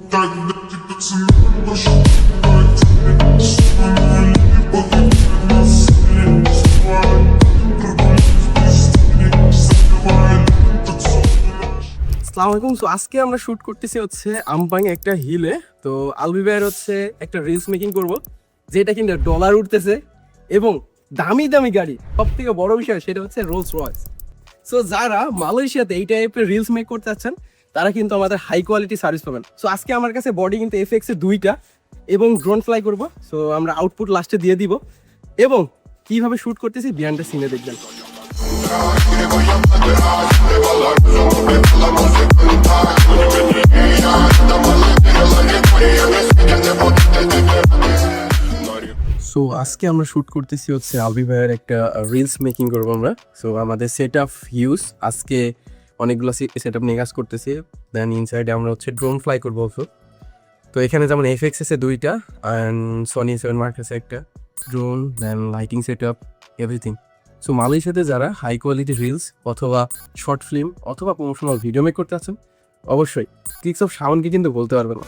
আসসালামু আলাইকুম। সো আজকে আমরা শুট করতেছি হচ্ছে আমপাং একটা হিলে। তো আলবি ভাইয়ের হচ্ছে একটা রিলস মেকিং করব, যেটা কিনা ডলার উঠতেছে এবং দামি দামি গাড়ি। সব থেকে বড় বিষয় সেটা হচ্ছে রোলস রয়েস। সো যারা মালয়েশিয়াতে এই টাইপের রিলস মেক করতে চাচ্ছেন তারা কিন্তু আমাদের হাই কোয়ালিটি সার্ভিস পাবেন। সো আজকে আমার কাছে বডি কিন্তু এফএক্স এর 2টা এবং ড্রোন ফ্লাই করব। সো আমরা আউটপুট লাস্টে দিয়ে দিব এবং কিভাবে শুট করতেছি বিহাইন্ড দ্য সিনে দেখবেন। সো আজকে আমরা শুট করতেছি হচ্ছে আলবি ভাইয়ের একটা রিলস মেকিং করবো আমরা। সো আমাদের সেট আপ হিউজ আজকে অনেকগুলো সেট আপ নিয়ে কাজ করতেছি। দেন ইনসাইডে আমরা হচ্ছে ড্রোন ফ্লাই করবো অলসো। তো এখানে যেমন এফএক্স আছে 2টা অ্যান্ড সনি 7 মার্ক আছে একটা drone, then lighting set up everything. So মালয়েশিয়াতে যারা হাই কোয়ালিটি রিলস অথবা শর্ট ফিল্ম অথবা প্রমোশনাল ভিডিও মেক করতে আছেন অবশ্যই কিক্স অফ সাউন্ডকে কিন্তু বলতে পারবেন না।